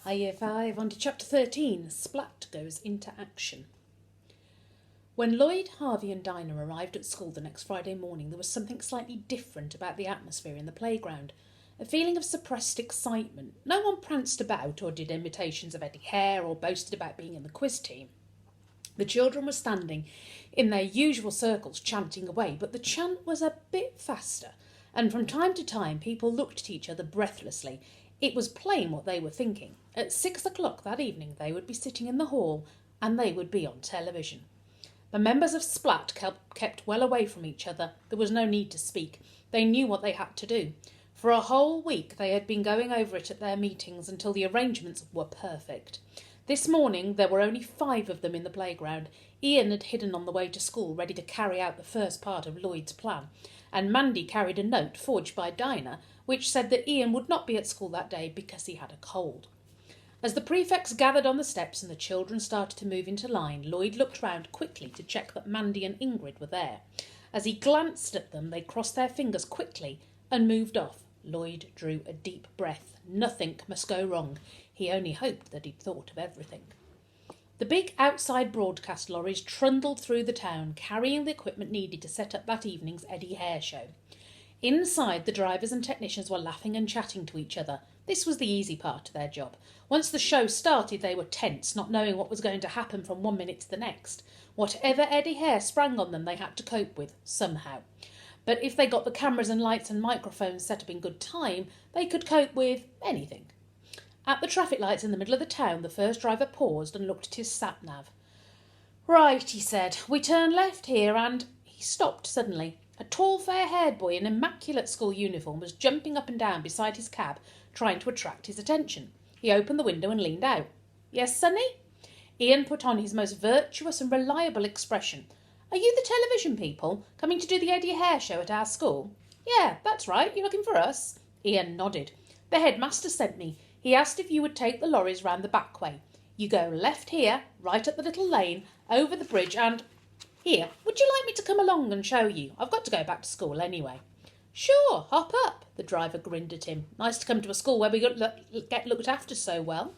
Hi Year 5, on to Chapter 13, Splat goes into action. When Lloyd, Harvey and Dinah arrived at school the next Friday morning, there was something slightly different about the atmosphere in the playground. A feeling of suppressed excitement. No one pranced about or did imitations of Eddie Hare or boasted about being in the quiz team. The children were standing in their usual circles chanting away, but the chant was a bit faster, and from time to time people looked at each other breathlessly. It was plain what they were thinking. At 6 o'clock that evening they would be sitting in the hall and they would be on television. The members of Splat kept well away from each other. There was no need to speak. They knew what they had to do. For a whole week they had been going over it at their meetings until the arrangements were perfect. This morning there were only 5 of them in the playground. Ian had hidden on the way to school, ready to carry out the first part of Lloyd's plan, and Mandy carried a note forged by Dinah which said that Ian would not be at school that day because he had a cold. As the prefects gathered on the steps and the children started to move into line, Lloyd looked round quickly to check that Mandy and Ingrid were there. As he glanced at them, they crossed their fingers quickly and moved off. Lloyd drew a deep breath. Nothing must go wrong. He only hoped that he'd thought of everything. The big outside broadcast lorries trundled through the town, carrying the equipment needed to set up that evening's Eddie Hare show. Inside, the drivers and technicians were laughing and chatting to each other. This was the easy part of their job. Once the show started, they were tense, not knowing what was going to happen from one minute to the next. Whatever Eddie Hare sprang on them, they had to cope with, somehow. But if they got the cameras and lights and microphones set up in good time, they could cope with anything. At the traffic lights in the middle of the town, the first driver paused and looked at his sat-nav. "Right," he said, "we turn left here and—" He stopped suddenly. A tall, fair-haired boy in immaculate school uniform was jumping up and down beside his cab, trying to attract his attention. He opened the window and leaned out. "Yes, Sonny?" Ian put on his most virtuous and reliable expression. "Are you the television people, coming to do the Eddie Hare show at our school?" "Yeah, that's right. You looking for us?" Ian nodded. "The headmaster sent me. He asked if you would take the lorries round the back way. You go left here, right up the little lane, over the bridge and... Here, would you like me to come along and show you? I've got to go back to school anyway." "Sure, hop up." The driver grinned at him. "Nice to come to a school where we get looked after so well."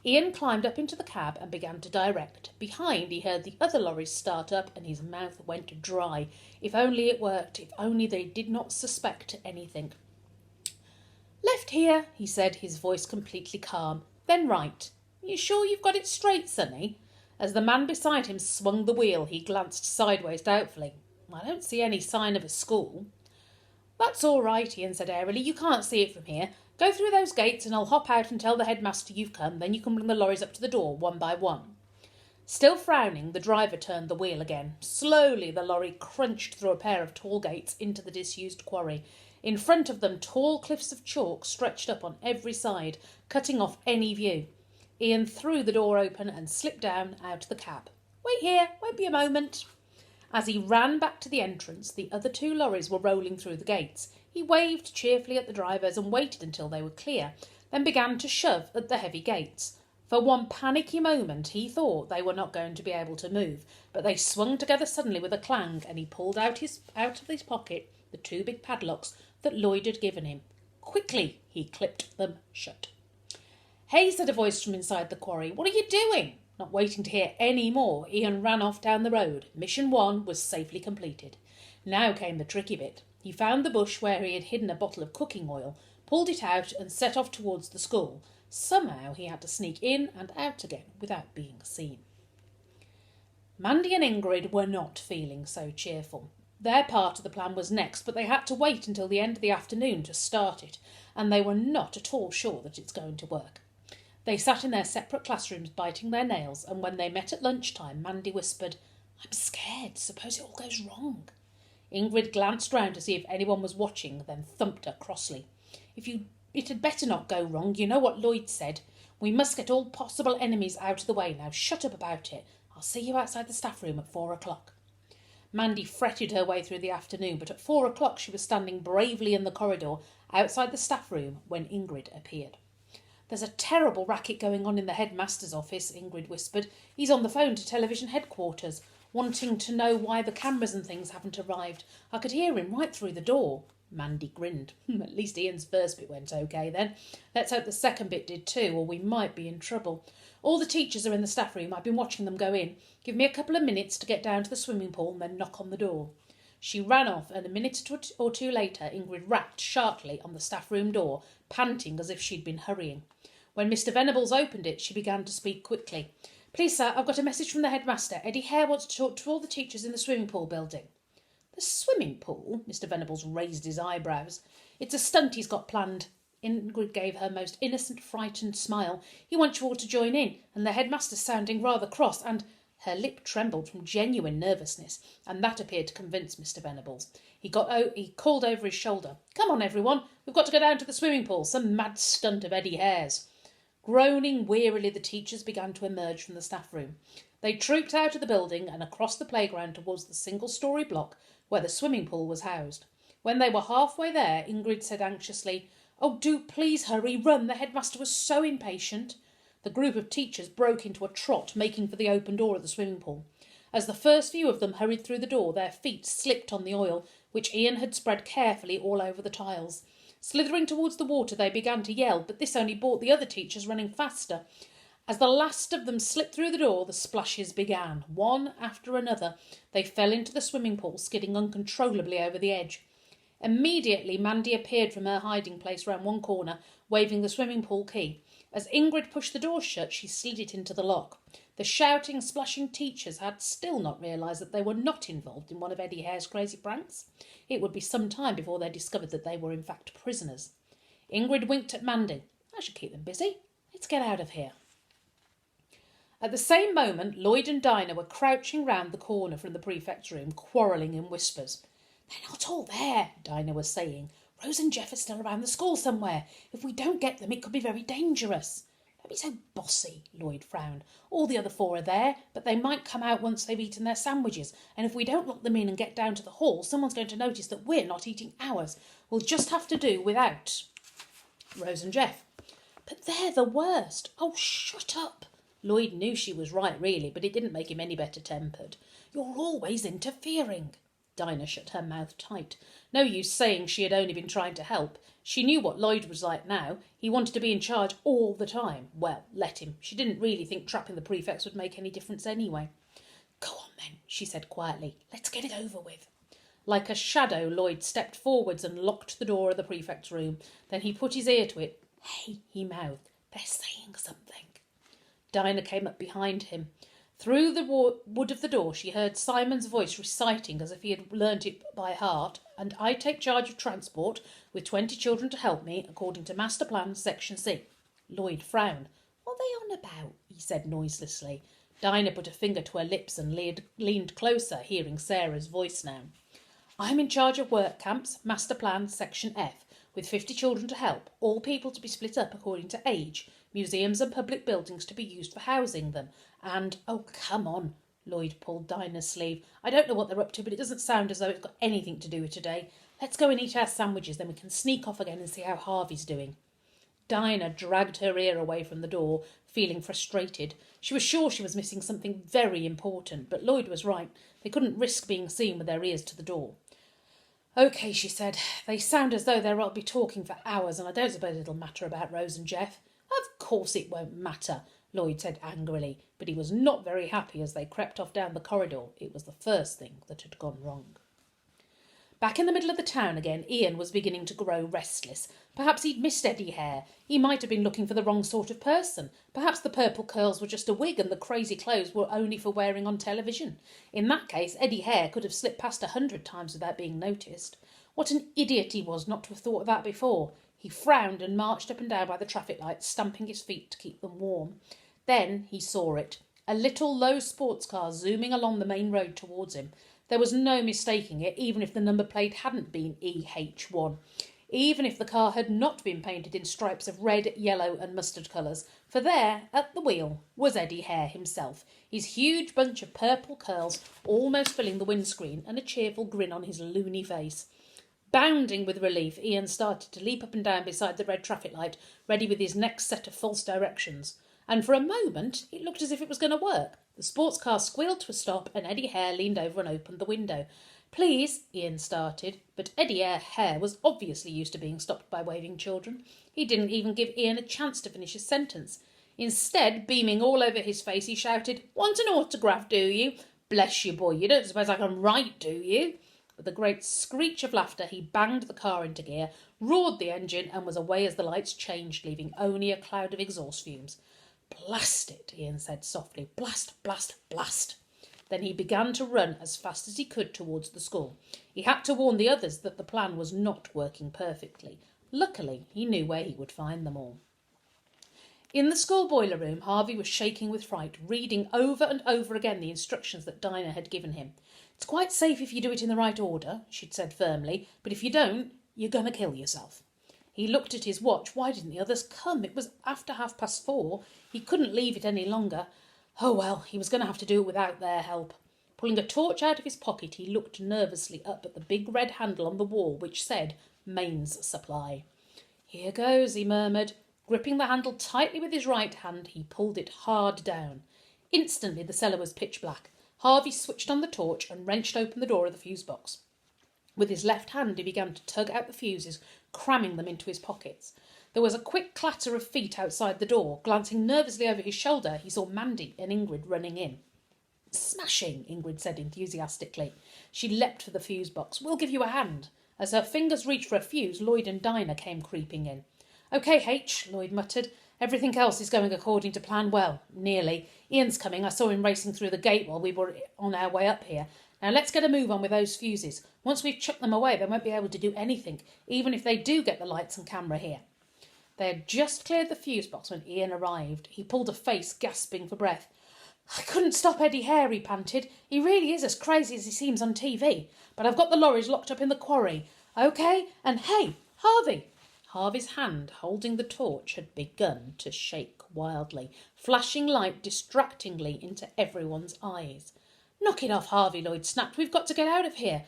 Ian climbed up into the cab and began to direct. Behind, he heard the other lorries start up and his mouth went dry. If only it worked. If only they did not suspect anything. "Left here," he said, his voice completely calm. "Then right. You sure you've got it straight, Sonny?" As the man beside him swung the wheel, he glanced sideways doubtfully. "I don't see any sign of a school." "That's all right," Ian said airily. "You can't see it from here. Go through those gates and I'll hop out and tell the headmaster you've come. Then you can bring the lorries up to the door, one by one." Still frowning, the driver turned the wheel again. Slowly, the lorry crunched through a pair of tall gates into the disused quarry. In front of them, tall cliffs of chalk stretched up on every side, cutting off any view. Ian threw the door open and slipped down out of the cab. "Wait here, won't be a moment." As he ran back to the entrance, the other 2 lorries were rolling through the gates. He waved cheerfully at the drivers and waited until they were clear, then began to shove at the heavy gates. For one panicky moment he thought they were not going to be able to move, but they swung together suddenly with a clang, and he pulled out of his pocket the 2 big padlocks that Lloyd had given him. Quickly he clipped them shut. "Hey," said a voice from inside the quarry. "What are you doing?" Not waiting to hear any more, Ian ran off down the road. Mission 1 was safely completed. Now came the tricky bit. He found the bush where he had hidden a bottle of cooking oil, pulled it out and set off towards the school. Somehow he had to sneak in and out again without being seen. Mandy and Ingrid were not feeling so cheerful. Their part of the plan was next, but they had to wait until the end of the afternoon to start it, and they were not at all sure that it's going to work. They sat in their separate classrooms biting their nails, and when they met at lunchtime, Mandy whispered, "I'm scared. Suppose it all goes wrong." Ingrid glanced round to see if anyone was watching, then thumped her crossly. It had better not go wrong. You know what Lloyd said. We must get all possible enemies out of the way. Now shut up about it. I'll see you outside the staff room at 4 o'clock. Mandy fretted her way through the afternoon, but at 4 o'clock she was standing bravely in the corridor outside the staff room when Ingrid appeared. "There's a terrible racket going on in the headmaster's office," Ingrid whispered. "He's on the phone to television headquarters, wanting to know why the cameras and things haven't arrived. I could hear him right through the door." Mandy grinned. At least Ian's first bit went okay then. Let's hope the second bit did too, or we might be in trouble. All the teachers are in the staff room. I've been watching them go in. Give me a couple of minutes to get down to the swimming pool and then knock on the door. She ran off, and a minute or two later Ingrid rapped sharply on the staff room door, panting as if she'd been hurrying. When Mr. Venables opened it, she began to speak quickly. Please, sir, I've got a message from the headmaster. Eddie Hare wants to talk to all the teachers in the swimming pool building. The swimming pool? Mr. Venables raised his eyebrows. It's a stunt he's got planned. Ingrid gave her most innocent, frightened smile. He wants you all to join in, and the headmaster's sounding rather cross, and... Her lip trembled from genuine nervousness, and that appeared to convince Mr. Venables. He called over his shoulder. Come on, everyone. We've got to go down to the swimming pool. Some mad stunt of Eddie Hare's. Groaning wearily, the teachers began to emerge from the staff room. They trooped out of the building and across the playground towards the single-storey block where the swimming pool was housed. When they were halfway there, Ingrid said anxiously, Oh, do please hurry, run. The headmaster was so impatient. The group of teachers broke into a trot, making for the open door of the swimming pool. As the first few of them hurried through the door, their feet slipped on the oil, which Ian had spread carefully all over the tiles. Slithering towards the water, they began to yell, but this only brought the other teachers running faster. As the last of them slipped through the door, the splashes began. One after another, they fell into the swimming pool, skidding uncontrollably over the edge. Immediately, Mandy appeared from her hiding place round one corner, waving the swimming pool key. As Ingrid pushed the door shut, she slid it into the lock. The shouting, splashing teachers had still not realised that they were not involved in one of Eddie Hare's crazy pranks. It would be some time before they discovered that they were in fact prisoners. Ingrid winked at Mandy. I should keep them busy. Let's get out of here. At the same moment, Lloyd and Dinah were crouching round the corner from the prefect's room, quarrelling in whispers. They're not all there, Dinah was saying. Rose and Jeff are still around the school somewhere. If we don't get them, it could be very dangerous. Don't be so bossy, Lloyd frowned. All the other four are there, but they might come out once they've eaten their sandwiches, and if we don't lock them in and get down to the hall, someone's going to notice that we're not eating ours. We'll just have to do without Rose and Jeff. But they're the worst. Oh, shut up. Lloyd knew she was right, really, but it didn't make him any better tempered. You're always interfering. Dinah shut her mouth tight. No use saying she had only been trying to help. She knew what Lloyd was like now. He wanted to be in charge all the time. Well, let him. She didn't really think trapping the prefects would make any difference anyway. Go on then, she said quietly. Let's get it over with. Like a shadow, Lloyd stepped forwards and locked the door of the prefect's room. Then he put his ear to it. Hey, he mouthed. They're saying something. Dinah came up behind him. Through the wood of the door she heard Simon's voice reciting as if he had learnt it by heart, and I take charge of transport with 20 children to help me, according to Master Plan, Section C. Lloyd frowned. What are they on about? He said noiselessly. Dinah put a finger to her lips and leaned closer, hearing Sarah's voice now. I'm in charge of work camps, Master Plan, Section F, with 50 children to help, all people to be split up according to age, museums and public buildings to be used for housing them, and, oh, come on, Lloyd pulled Dinah's sleeve. I don't know what they're up to, but it doesn't sound as though it's got anything to do with today. Let's go and eat our sandwiches, then we can sneak off again and see how Harvey's doing. Dinah dragged her ear away from the door, feeling frustrated. She was sure she was missing something very important, but Lloyd was right. They couldn't risk being seen with their ears to the door. OK, she said. They sound as though they'll be talking for hours, and I don't suppose it'll matter about Rose and Jeff. Of course it won't matter, Lloyd said angrily, but he was not very happy as they crept off down the corridor. It was the first thing that had gone wrong. Back in the middle of the town again, Ian was beginning to grow restless. Perhaps he'd missed Eddie Hare. He might have been looking for the wrong sort of person. Perhaps the purple curls were just a wig and the crazy clothes were only for wearing on television. In that case, Eddie Hare could have slipped past 100 times without being noticed. What an idiot he was not to have thought of that before. He frowned and marched up and down by the traffic lights, stamping his feet to keep them warm. Then he saw it. A little low sports car zooming along the main road towards him. There was no mistaking it, even if the number plate hadn't been EH1. Even if the car had not been painted in stripes of red, yellow and mustard colours. For there, at the wheel, was Eddie Hare himself, his huge bunch of purple curls almost filling the windscreen and a cheerful grin on his loony face. Bounding with relief, Ian started to leap up and down beside the red traffic light, ready with his next set of false directions. And for a moment, it looked as if it was going to work. The sports car squealed to a stop and Eddie Hare leaned over and opened the window. Please, Ian started, but Eddie Hare was obviously used to being stopped by waving children. He didn't even give Ian a chance to finish his sentence. Instead, beaming all over his face, he shouted, "Want an autograph, do you? Bless you, boy, you don't suppose I can write, do you?" With a great screech of laughter, he banged the car into gear, roared the engine, and was away as the lights changed, leaving only a cloud of exhaust fumes. "Blast it," Ian said softly. "Blast, blast, blast." Then he began to run as fast as he could towards the school. He had to warn the others that the plan was not working perfectly. Luckily, he knew where he would find them all. In the school boiler room, Harvey was shaking with fright, reading over and over again the instructions that Dinah had given him. "It's quite safe if you do it in the right order," she'd said firmly, "but if you don't, you're going to kill yourself." He looked at his watch. Why didn't the others come? It was after 4:30. He couldn't leave it any longer. Oh well, he was going to have to do it without their help. Pulling a torch out of his pocket, he looked nervously up at the big red handle on the wall which said Mains Supply. "Here goes," he murmured. Gripping the handle tightly with his right hand, he pulled it hard down. Instantly the cellar was pitch black. Harvey switched on the torch and wrenched open the door of the fuse box. With his left hand he began to tug out the fuses, cramming them into his pockets. There was a quick clatter of feet outside the door. Glancing nervously over his shoulder, he saw Mandy and Ingrid running in. "Smashing," Ingrid said enthusiastically. She leapt for the fuse box. "We'll give you a hand." As her fingers reached for a fuse, Lloyd and Dinah came creeping in. "OK, H," Lloyd muttered. "Everything else is going according to plan. Well, nearly. Ian's coming. I saw him racing through the gate while we were on our way up here. Now let's get a move on with those fuses. Once we've chucked them away, they won't be able to do anything, even if they do get the lights and camera here." They had just cleared the fuse box when Ian arrived. He pulled a face, gasping for breath. "I couldn't stop Eddie Hare," he panted. "He really is as crazy as he seems on TV. But I've got the lorries locked up in the quarry. OK, and hey, Harvey!" Harvey's hand, holding the torch, had begun to shake wildly, flashing light distractingly into everyone's eyes. "Knock it off, Harvey," Lloyd snapped. "We've got to get out of here."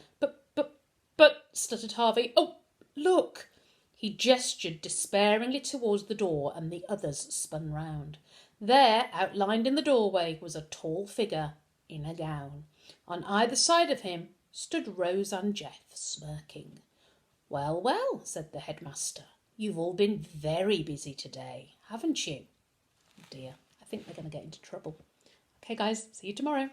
But, stuttered Harvey. "Oh, look." He gestured despairingly towards the door, and the others spun round. There, outlined in the doorway, was a tall figure in a gown. On either side of him stood Rose and Jeff, smirking. "Well, well," said the headmaster. "You've all been very busy today, haven't you?" Oh dear, I think they're going to get into trouble. OK, guys, see you tomorrow.